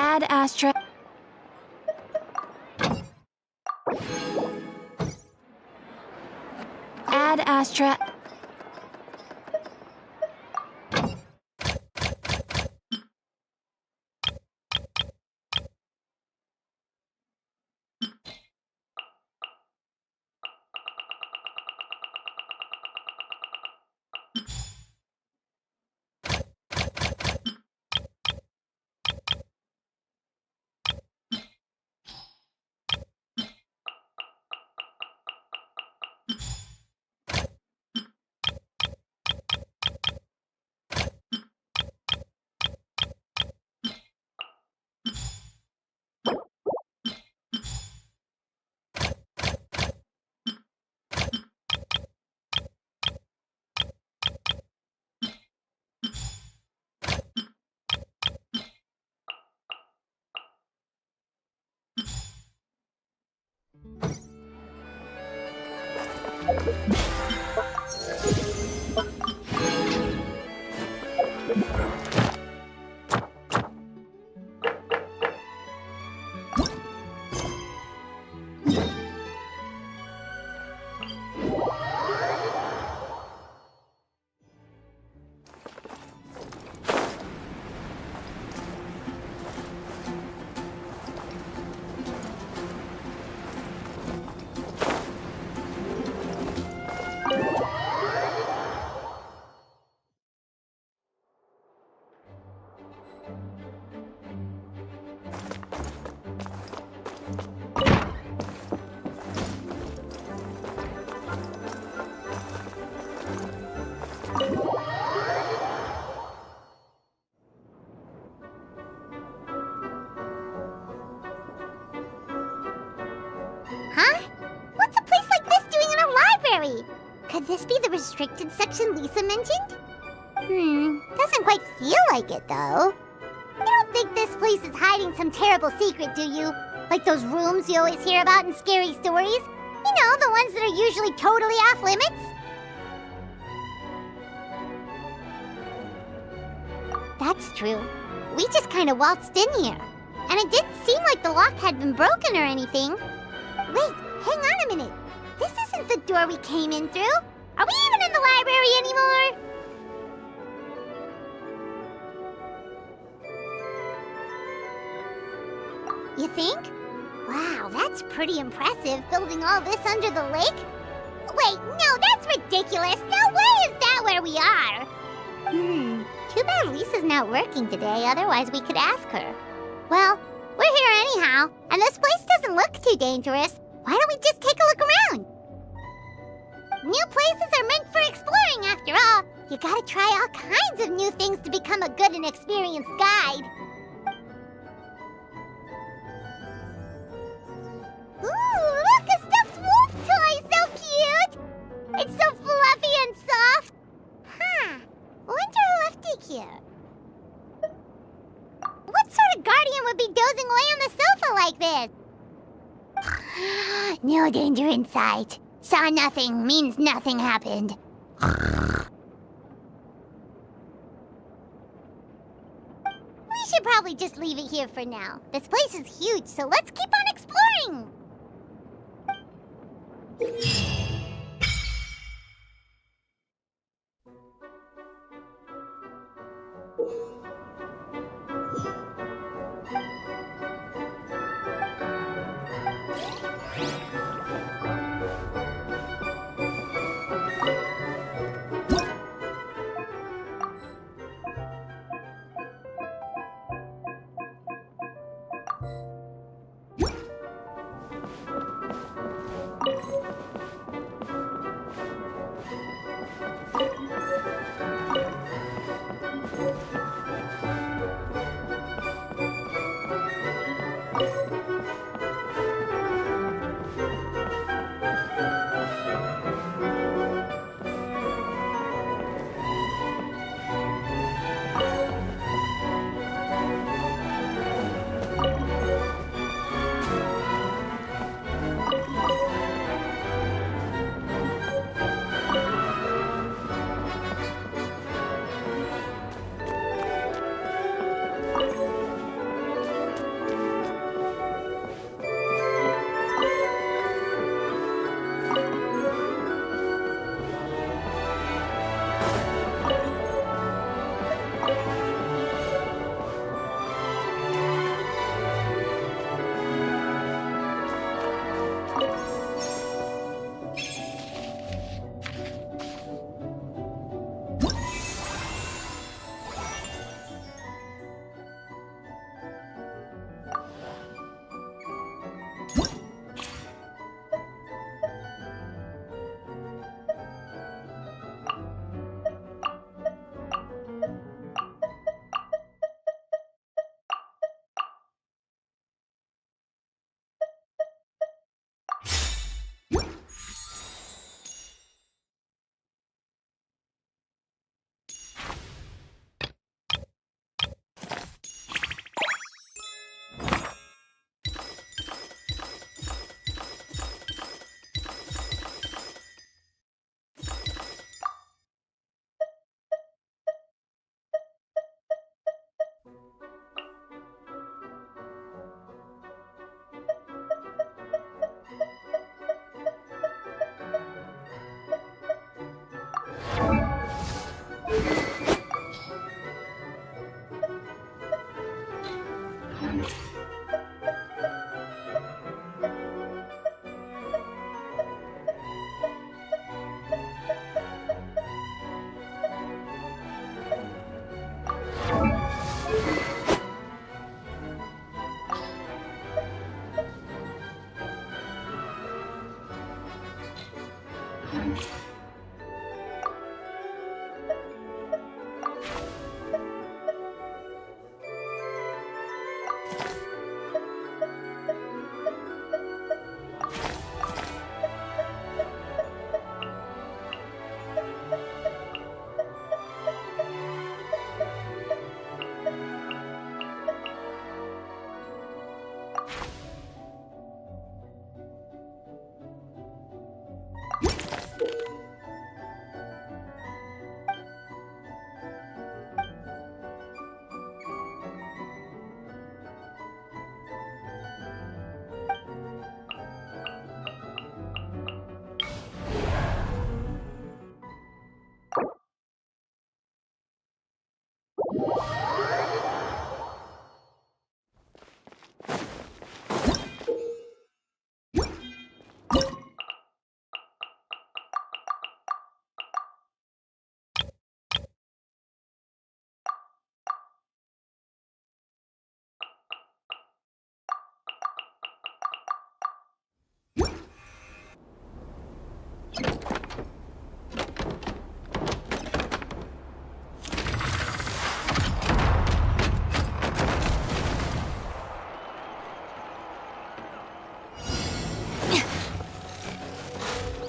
Add Astra. Add Astra. Huh? What's a place like this doing in a library? Could this be the restricted section Lisa mentioned? Doesn't quite feel like it, though. You don't think this place is hiding some terrible secret, do you? Like those rooms you always hear about in scary stories? You know, the ones that are usually totally off limits? That's true. We just kind of waltzed in here. And it didn't seem like the lock had been broken or anything. Wait, hang on a minute. This isn't the door we came in through. Are we even in the library anymore? You think? Wow, that's pretty impressive, building all this under the lake. Wait, no, that's ridiculous. No way is that where we are. Too bad Lisa's not working today, otherwise we could ask her. Well, we're here anyhow, and this place doesn't look too dangerous. Why don't we just take a look around? New places are meant for exploring, after all. You gotta try all kinds of new things to become a good and experienced guide. Ooh, look, a stuffed wolf toy! So cute! It's so fluffy and soft. Huh. Wonder who left it here. What sort of guardian would be dozing away on the sofa like this? No danger in sight. Saw nothing means nothing happened. We should probably just leave it here for now. This place is huge, so let's keep on exploring.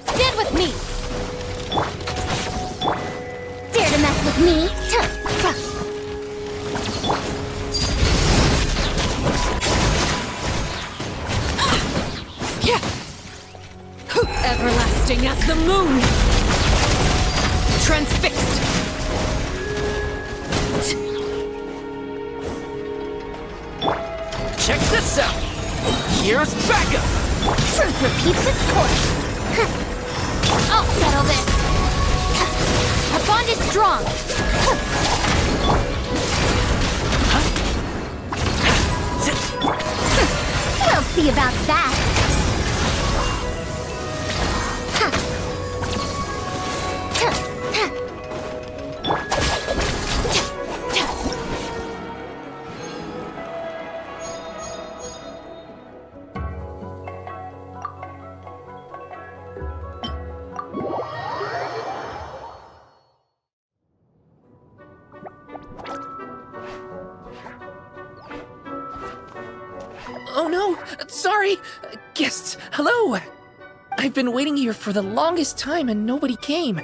Stand with me! Dare to mess with me? Everlasting as the moon! Transfixed! Check this out! Here's backup! Truth repeats its course. I'll settle this! Our bond is strong! We'll see about that. Oh no! Sorry! Guests, hello! I've been waiting here for the longest time and nobody came.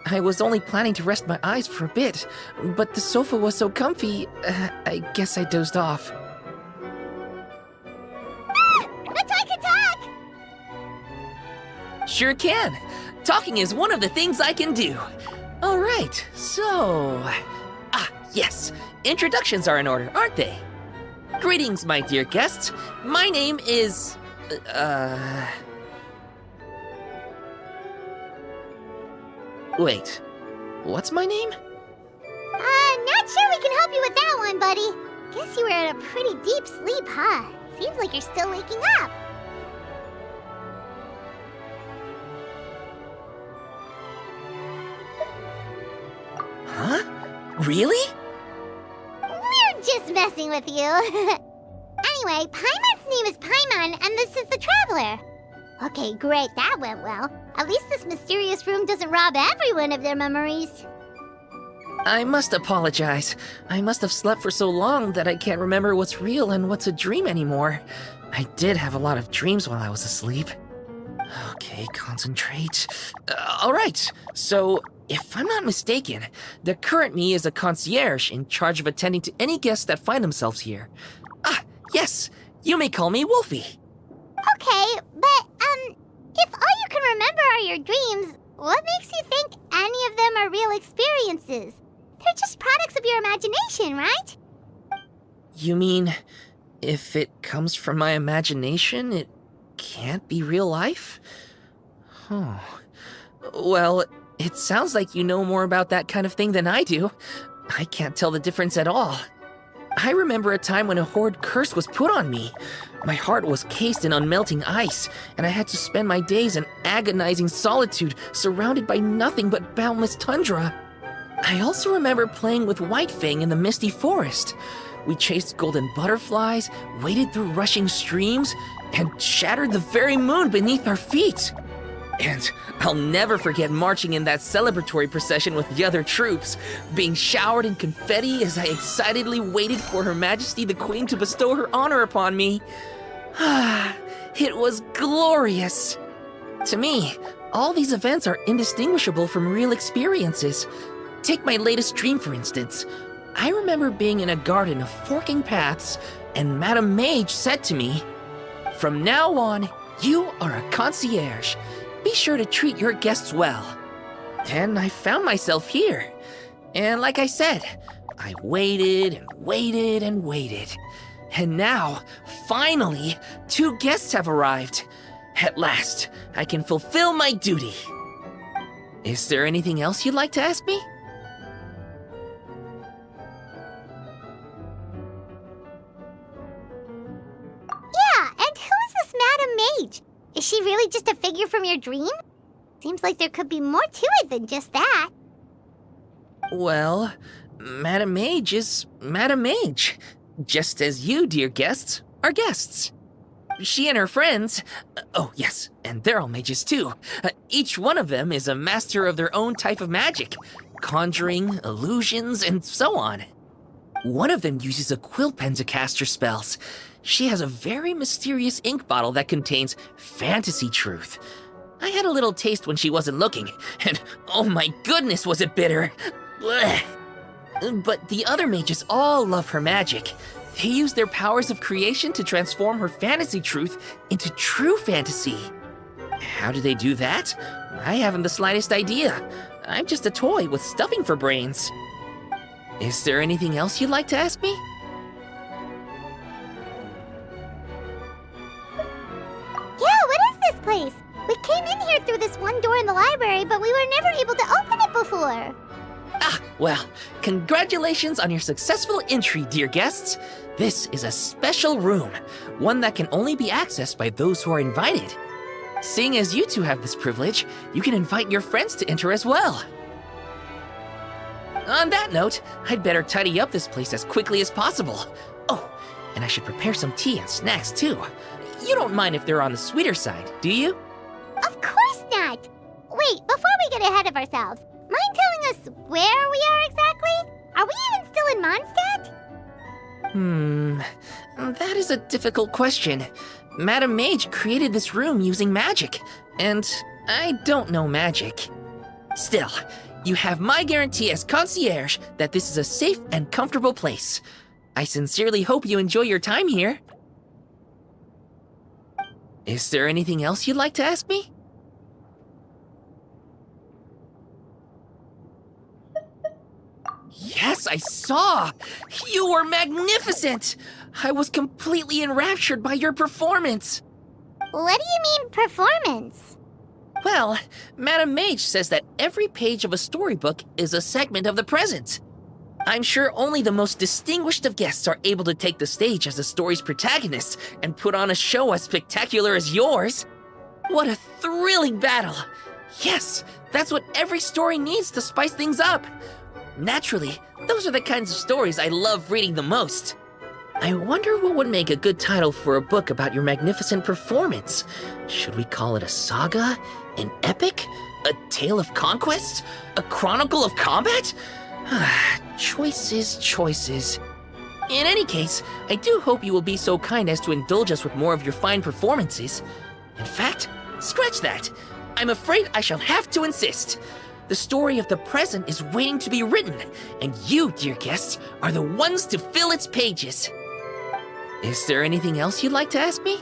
I was only planning to rest my eyes for a bit, but the sofa was so comfy, I guess I dozed off. Let's talk! Sure can! Talking is one of the things I can do. Alright, so... yes! Introductions are in order, aren't they? Greetings, my dear guests. My name is... Wait, what's my name? Not sure we can help you with that one, buddy. Guess you were in a pretty deep sleep, huh? Seems like you're still waking up. Huh? Really? We're just messing with you. Anyway, Paimon's name is Paimon, and this is the Traveler. Okay, great, that went well. At least this mysterious room doesn't rob everyone of their memories. I must apologize. I must have slept for so long that I can't remember what's real and what's a dream anymore. I did have a lot of dreams while I was asleep. Okay, concentrate. Alright, so if I'm not mistaken, the current me is a concierge in charge of attending to any guests that find themselves here. Yes, you may call me Wolfie. Okay, but, if all you can remember are your dreams, what makes you think any of them are real experiences? They're just products of your imagination, right? You mean, if it comes from my imagination, it can't be real life? Oh. Well, it sounds like you know more about that kind of thing than I do. I can't tell the difference at all. I remember a time when a horrid curse was put on me. My heart was cased in unmelting ice, and I had to spend my days in agonizing solitude, surrounded by nothing but boundless tundra. I also remember playing with Whitefang in the misty forest. We chased golden butterflies, waded through rushing streams, and shattered the very moon beneath our feet. And I'll never forget marching in that celebratory procession with the other troops, being showered in confetti as I excitedly waited for Her Majesty the Queen to bestow her honor upon me. It was glorious. To me, all these events are indistinguishable from real experiences. Take my latest dream, for instance. I remember being in a garden of forking paths, and Madame Mage said to me, "From now on, you are a concierge. Be sure to treat your guests well." And I found myself here. And like I said, I waited and waited and waited. And now, finally, 2 guests have arrived. At last, I can fulfill my duty. Is there anything else you'd like to ask me? Yeah, and who is this Madame Mage? Is she really just a figure from your dream? Seems like there could be more to it than just that. Well, Madame Mage is Madame Mage. Just as you, dear guests, are guests. She and her friends, oh yes, and they're all mages too. Each one of them is a master of their own type of magic. Conjuring, illusions, and so on. One of them uses a quill pen to cast her spells. She has a very mysterious ink bottle that contains fantasy truth. I had a little taste when she wasn't looking, and oh my goodness was it bitter! Blech. But the other mages all love her magic. They use their powers of creation to transform her fantasy truth into true fantasy. How do they do that? I haven't the slightest idea. I'm just a toy with stuffing for brains. Is there anything else you'd like to ask me? Yeah, what is this place? We came in here through this one door in the library, but we were never able to open it before. Ah, well, congratulations on your successful entry, dear guests. This is a special room, one that can only be accessed by those who are invited. Seeing as you two have this privilege, you can invite your friends to enter as well. On that note, I'd better tidy up this place as quickly as possible. Oh, and I should prepare some tea and snacks too. You don't mind if they're on the sweeter side, do you? Of course not! Wait, before we get ahead of ourselves, mind telling us where we are exactly? Are we even still in Mondstadt? That is a difficult question. Madame Mage created this room using magic, and I don't know magic. Still, you have my guarantee as concierge that this is a safe and comfortable place. I sincerely hope you enjoy your time here. Is there anything else you'd like to ask me? Yes, I saw! You were magnificent! I was completely enraptured by your performance. What do you mean, performance? Well, Madame Mage says that every page of a storybook is a segment of the present. I'm sure only the most distinguished of guests are able to take the stage as the story's protagonists and put on a show as spectacular as yours. What a thrilling battle! Yes, that's what every story needs to spice things up. Naturally, those are the kinds of stories I love reading the most. I wonder what would make a good title for a book about your magnificent performance. Should we call it a saga? An epic? A tale of conquest? A chronicle of combat? Choices, choices. In any case, I do hope you will be so kind as to indulge us with more of your fine performances. In fact, scratch that. I'm afraid I shall have to insist. The story of the present is waiting to be written, and you, dear guests, are the ones to fill its pages. Is there anything else you'd like to ask me?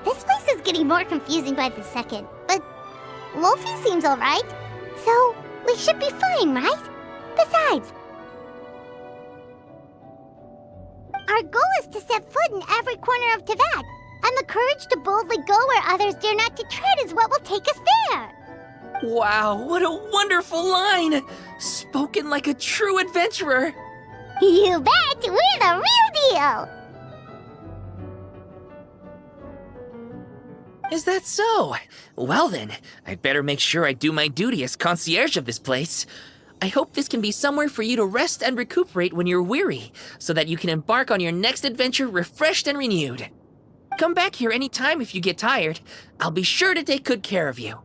This place is getting more confusing by the second, but Wolfie seems alright, so we should be fine, right? Besides, our goal is to set foot in every corner of Teyvat, and the courage to boldly go where others dare not to tread is what will take us there. Wow, what a wonderful line! Spoken like a true adventurer! You bet! We're the real deal! Is that so? Well then, I'd better make sure I do my duty as concierge of this place. I hope this can be somewhere for you to rest and recuperate when you're weary, so that you can embark on your next adventure refreshed and renewed. Come back here anytime if you get tired. I'll be sure to take good care of you.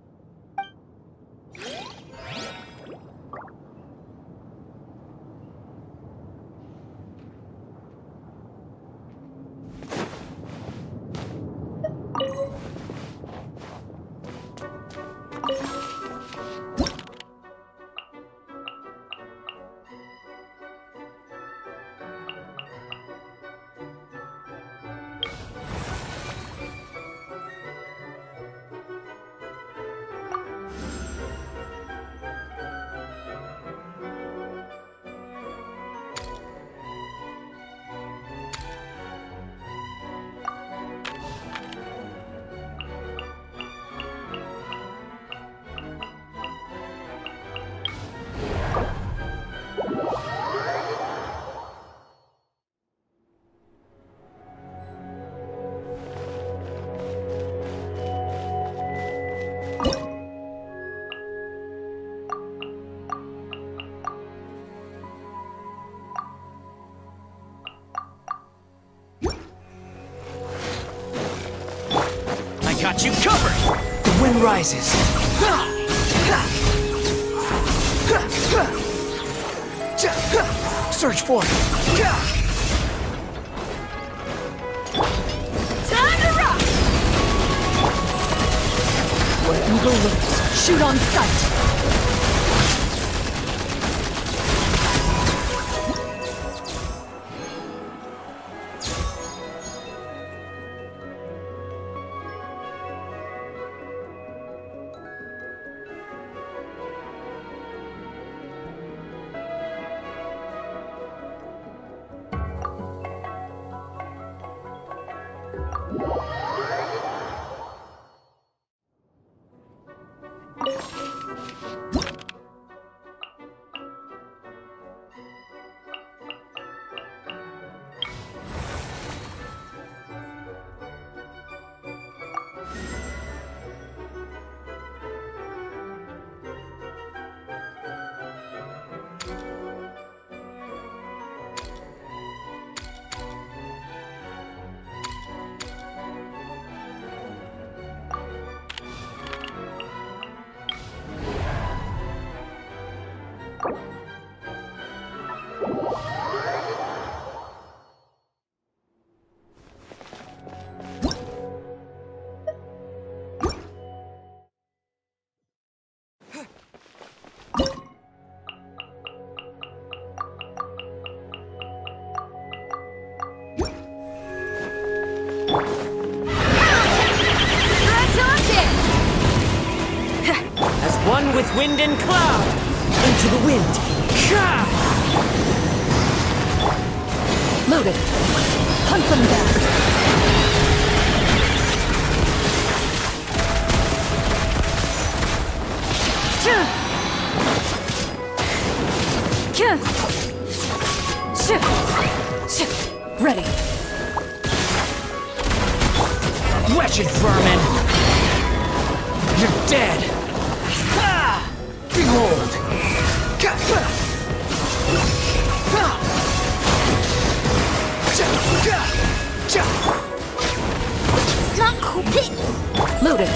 Got you covered! The wind rises. Search for it. Time to rock! Where eagle looks, shoot on sight! As one with wind and cloud, into the wind. Loaded. Hunt them down. Ready. Wretched vermin! You're dead! Behold! Loaded.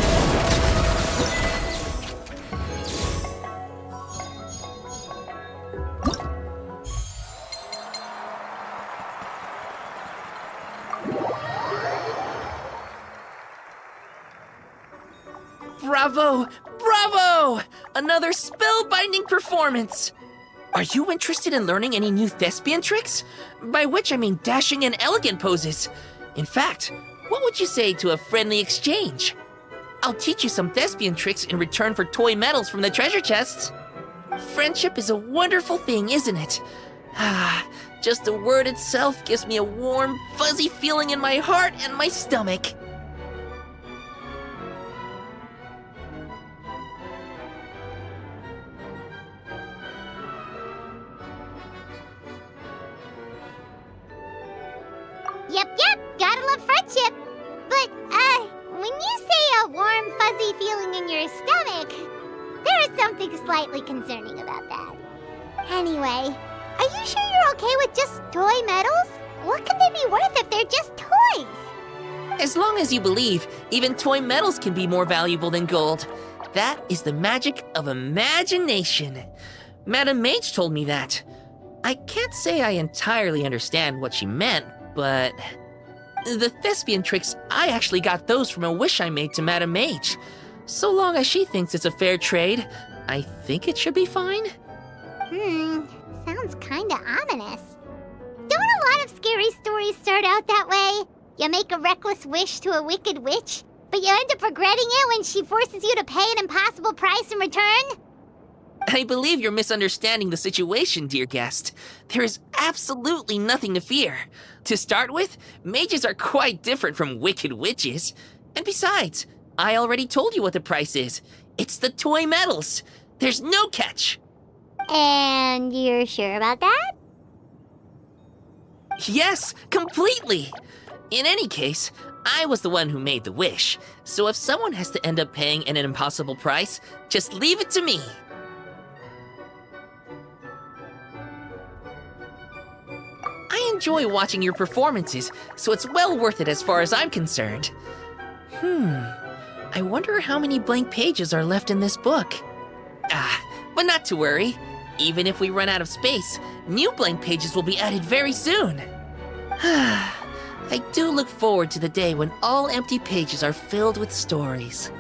Bravo! Bravo! Another spellbinding performance! Are you interested in learning any new thespian tricks? By which I mean dashing and elegant poses. In fact, what would you say to a friendly exchange? I'll teach you some thespian tricks in return for toy medals from the treasure chests. Friendship is a wonderful thing, isn't it? Ah, just the word itself gives me a warm, fuzzy feeling in my heart and my stomach. Yep, gotta love friendship. But, when you say a warm, fuzzy feeling in your stomach, there is something slightly concerning about that. Anyway, are you sure you're okay with just toy medals? What could they be worth if they're just toys? As long as you believe, even toy medals can be more valuable than gold. That is the magic of imagination. Madam Mage told me that. I can't say I entirely understand what she meant, but... the thespian tricks, I actually got those from a wish I made to Madam Mage. So long as she thinks it's a fair trade, I think it should be fine. Sounds kinda ominous. Don't a lot of scary stories start out that way? You make a reckless wish to a wicked witch, but you end up regretting it when she forces you to pay an impossible price in return? I believe you're misunderstanding the situation, dear guest. There is absolutely nothing to fear. To start with, mages are quite different from wicked witches. And besides, I already told you what the price is. It's the toy medals. There's no catch. And you're sure about that? Yes, completely. In any case, I was the one who made the wish. So if someone has to end up paying an impossible price, just leave it to me. I enjoy watching your performances, so it's well worth it as far as I'm concerned. I wonder how many blank pages are left in this book. But not to worry. Even if we run out of space, new blank pages will be added very soon. I do look forward to the day when all empty pages are filled with stories.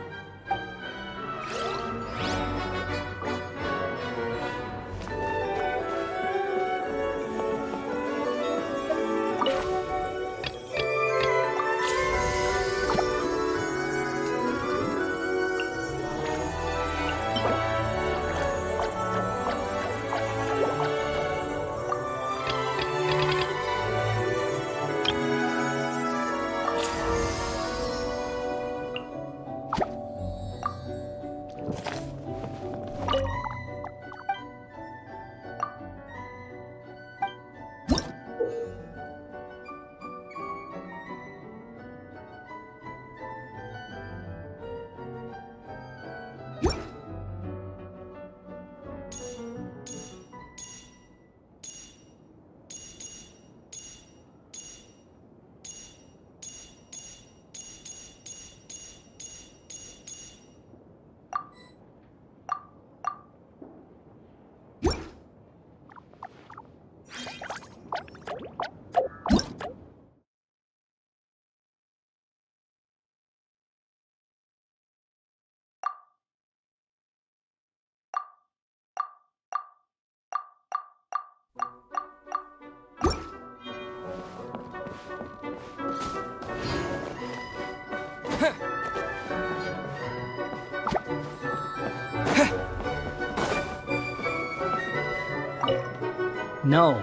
No,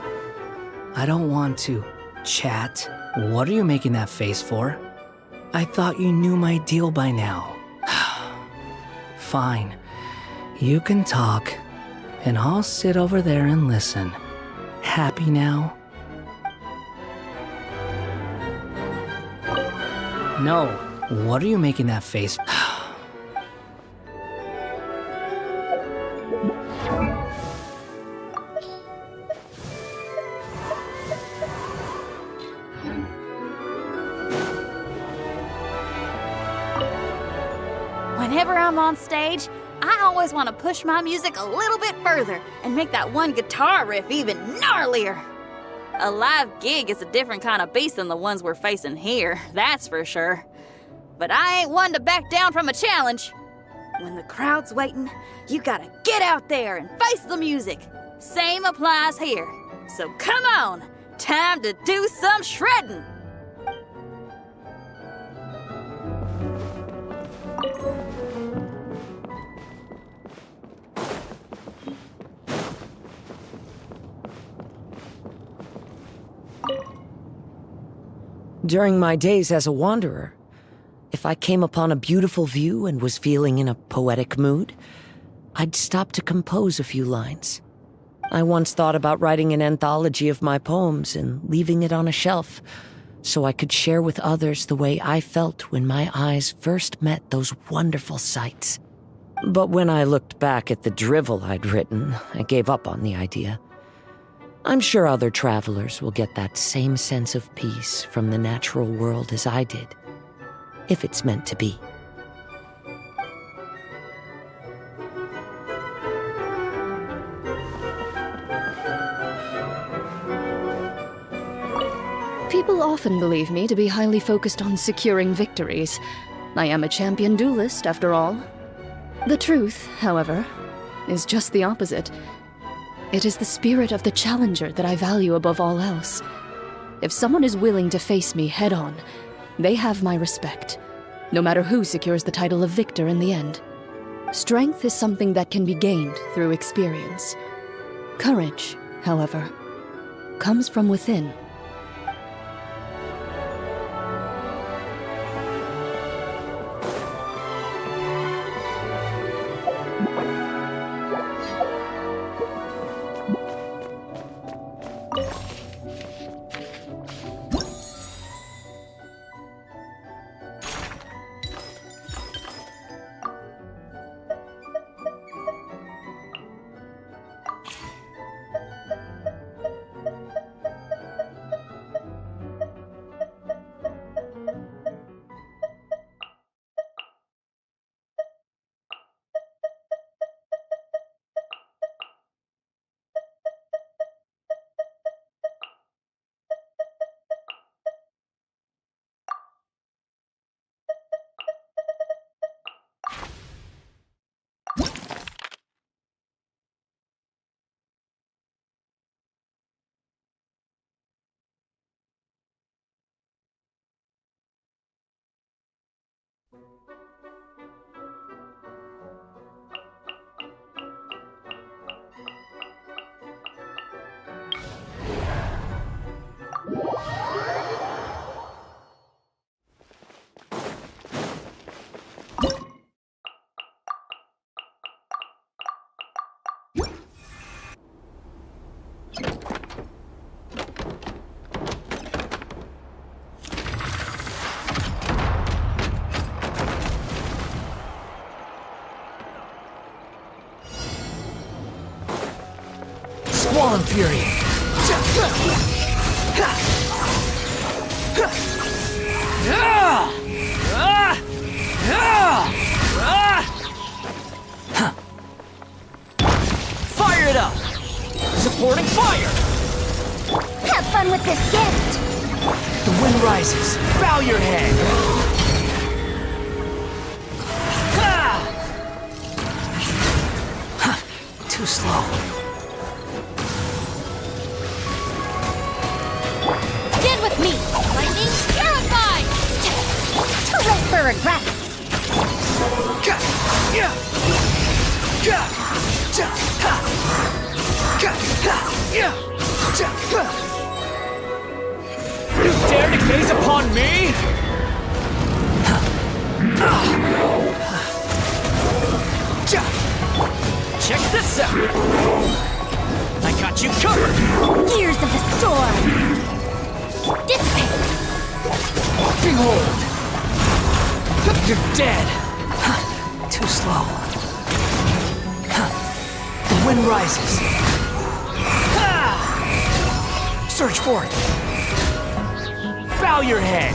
I don't want to chat. What are you making that face for? I thought you knew my deal by now. Fine, you can talk, and I'll sit over there and listen. Happy now? No, what are you making that face? Whenever I'm on stage, I always want to push my music a little bit further and make that one guitar riff even gnarlier. A live gig is a different kind of beast than the ones we're facing here, that's for sure. But I ain't one to back down from a challenge. When the crowd's waiting, you gotta get out there and face the music. Same applies here. So come on, time to do some shredding. During my days as a wanderer, if I came upon a beautiful view and was feeling in a poetic mood, I'd stop to compose a few lines. I once thought about writing an anthology of my poems and leaving it on a shelf, so I could share with others the way I felt when my eyes first met those wonderful sights. But when I looked back at the drivel I'd written, I gave up on the idea. I'm sure other travelers will get that same sense of peace from the natural world as I did, if it's meant to be. People often believe me to be highly focused on securing victories. I am a champion duelist, after all. The truth, however, is just the opposite. It is the spirit of the challenger that I value above all else. If someone is willing to face me head-on, they have my respect, no matter who secures the title of victor in the end. Strength is something that can be gained through experience. Courage, however, comes from within. Squall and Fury! Fire it up! Supporting fire! Have fun with this gift! The wind rises. Bow your head! Too slow. Stand with me! Lightning terrified! Too late for regrets! You dare to gaze upon me? Check this out! I got you covered! Gears of the storm! Dissipate! Behold! You're dead! Too slow. The wind rises. Search for it! Bow your head!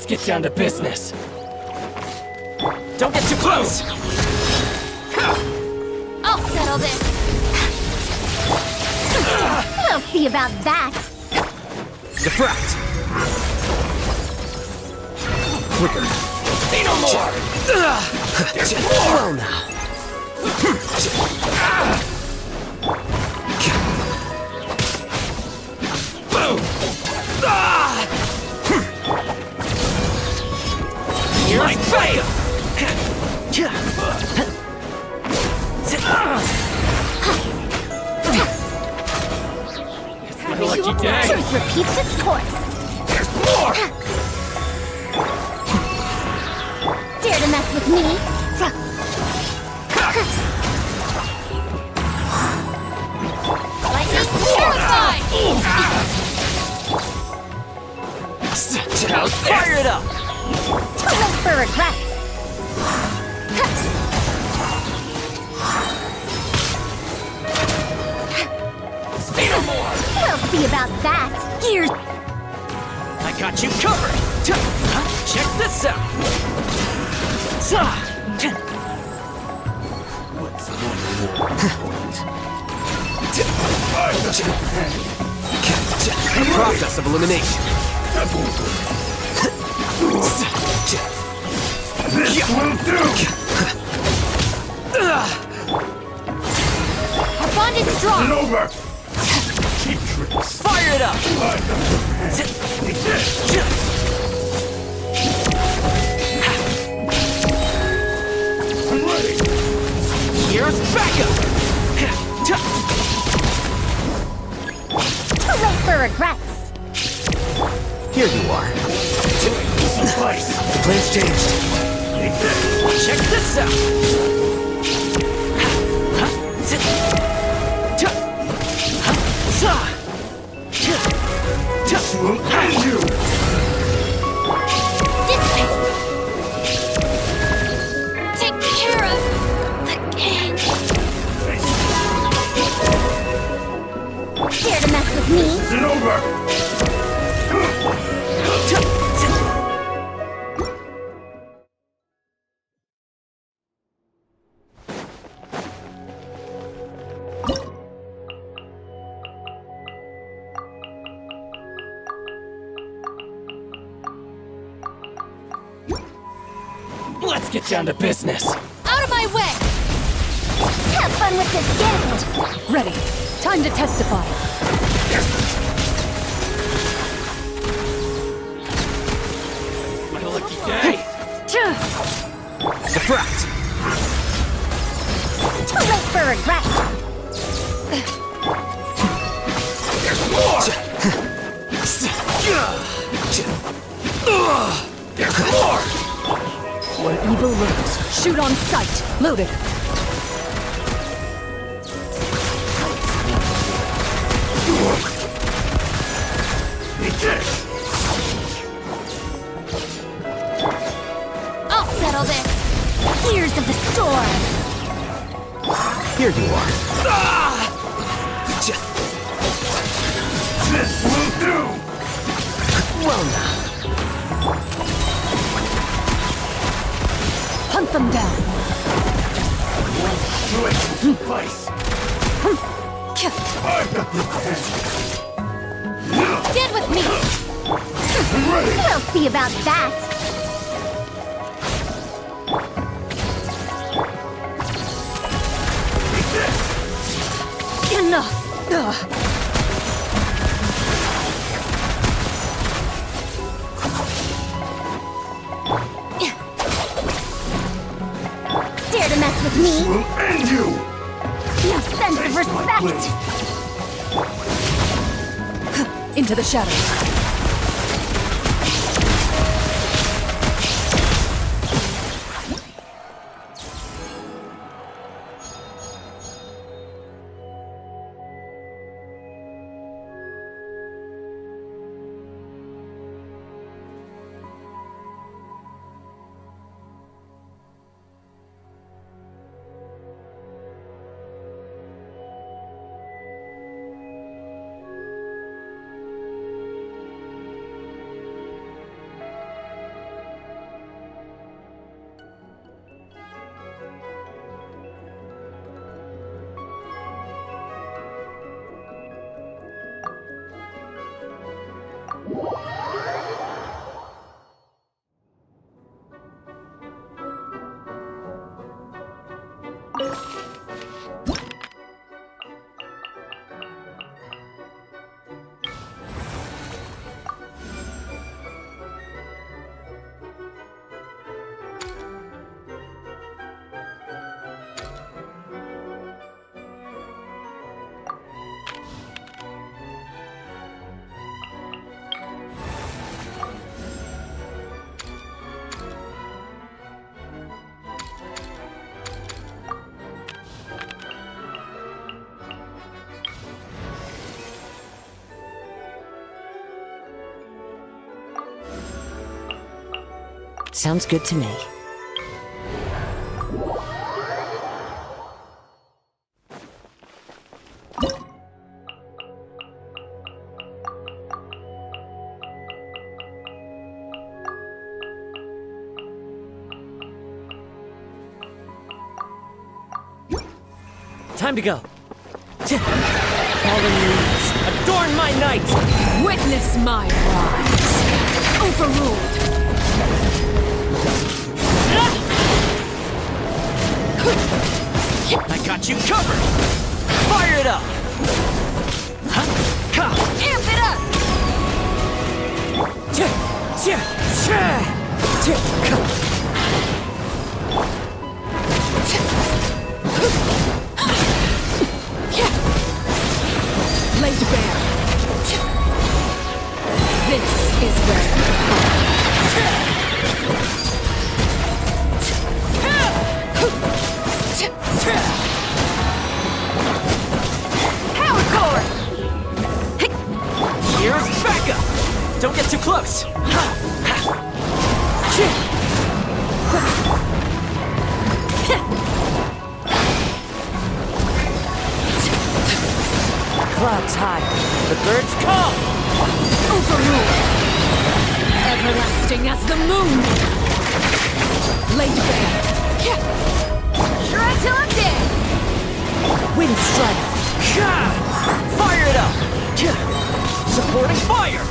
get down to business. Don't get too close! I'll settle this. We'll see about that. Defract! Flicker. Say no more! There's more! Well now. Boom! Here's fire! My lucky day! Truth repeats its course. There's more! Dare to mess with me? Lightning terrified! Fire it up! Too late for regrets. Say no more! We'll see about that. Gears. I got you covered! Check this out! Process of elimination. This will do! Our bond is strong. It's over! Cheap tricks! Fire it up! Take this! I'm ready! Here's backup! Too late for regrets. Here you are. Slice! The plan's changed. Take this! Check this out! This will end you! Dissipate. Take care of the gang. Dare to mess with me? Is it over? Let's get down to business. Out of my way! Have fun with this gift! Ready. Time to testify. My lucky day. Defract. Too late for regret. There's more. There's more. Where evil lurks, shoot on sight. Loaded. Take this! I'll settle this. Gears of the storm. Here you are. This will do! Well now. Hunt them down. Do it! Slice! I've got this! Get with me. I'm ready! We'll see about that. Take this! Enough. Ugh. Dare to mess with me? Will end you! No sense of respect. Into the shadows. Sounds good to me. Time to go. Fallen leaves, adorn my night! Witness my rise. Overruled. I got you covered! Fire it up! Amp it up! Laid bare. This is where Power core! Here's backup! Don't get too close! Clouds high, the birds call! overruled. Everlasting as the moon. Laid bare. Shred till I'm dead! Wind strike! Fire it up! Supporting fire!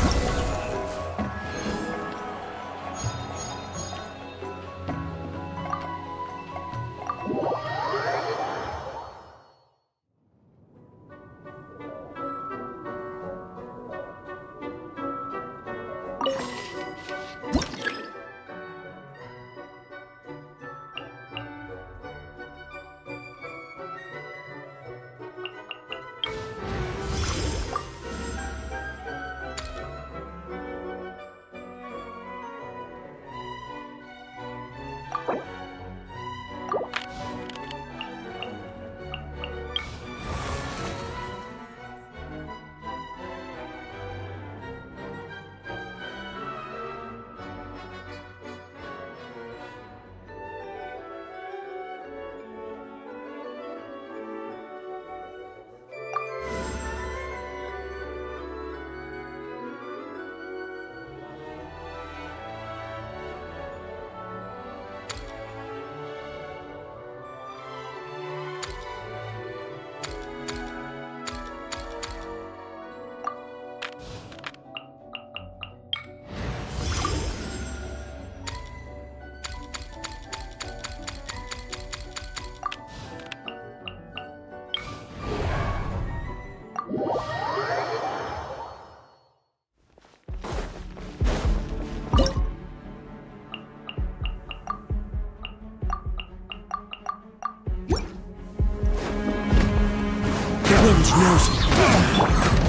Wind knows me.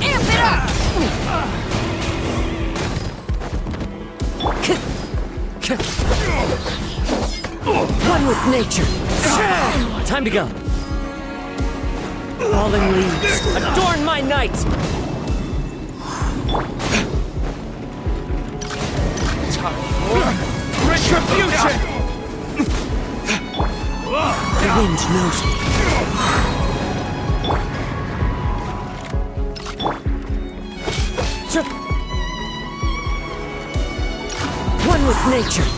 Amp it up! One with nature. Time to go. Fallen leaves, adorn my night! Time for retribution! The wind knows me. One with nature.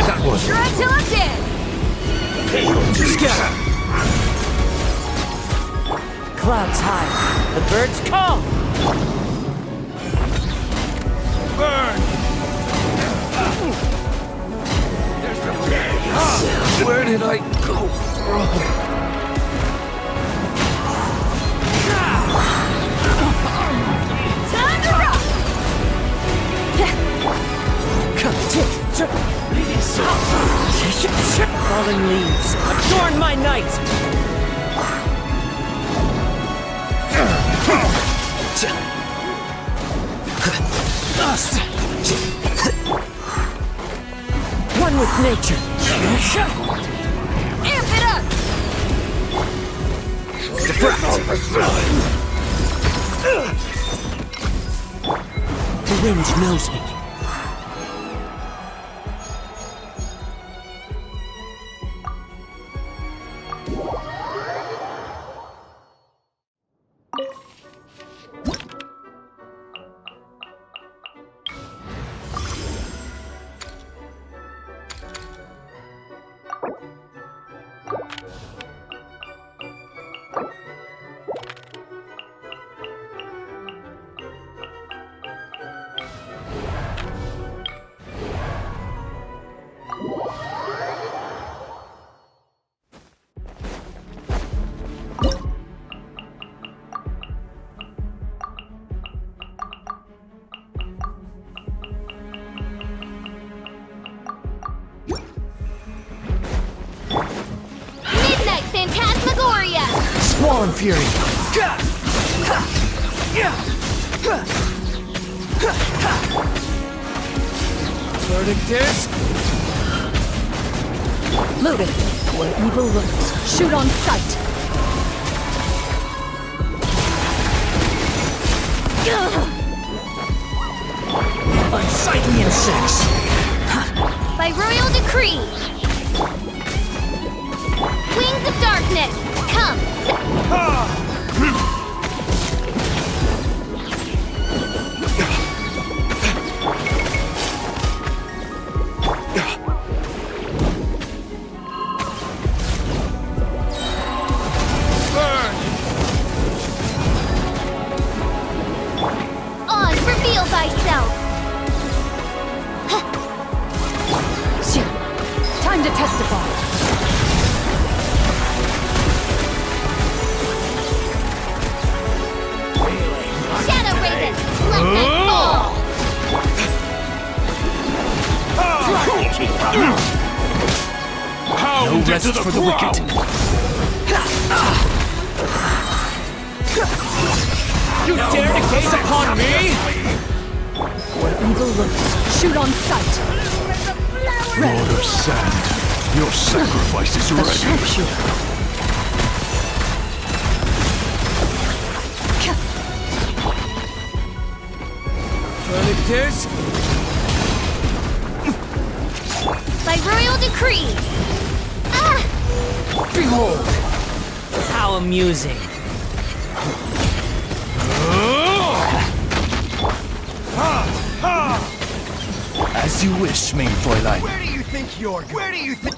That was Shred till I'm dead! Scatter! Clouds high, the birds call. burn! Where did I go? Time to rock! Fallen leaves, adorn my night! One with nature. Amp it up! The wind knows me. Midnight Phantasmagoria! Squall and Fury. Verdict is... Loaded. Where evil lurks. Shoot on sight. Unsightly insects! By royal decree! Wings of darkness! Come! Burn! On, reveal thyself! Time to testify. Shadow Raven! Let them fall! Pound No rest into the for the ground. wicked. You dare to gaze upon me? Where evil lurks. Shoot on sight. Lord of Sand, your sacrifice is The ready. sharpshooter. Verdict is... By royal decree! Ah! Behold! How amusing. As you wish, main Fräulein. Where do you think you're going? Where do you think...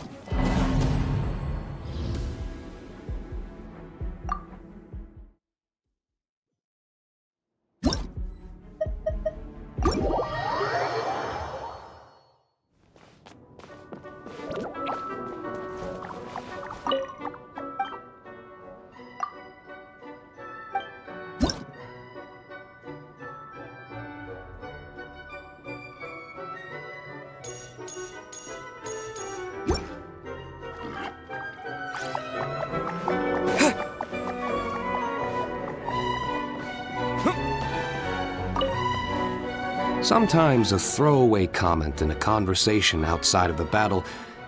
Sometimes a throwaway comment in a conversation outside of the battle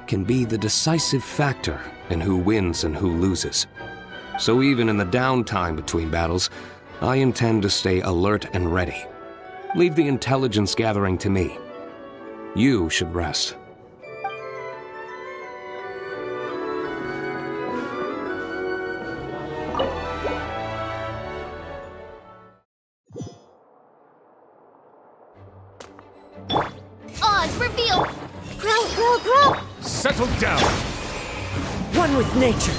can be the decisive factor in who wins and who loses. So even in the downtime between battles, I intend to stay alert and ready. Leave the intelligence gathering to me. You should rest. Oz, reveal! Grow! Settle down. One with nature.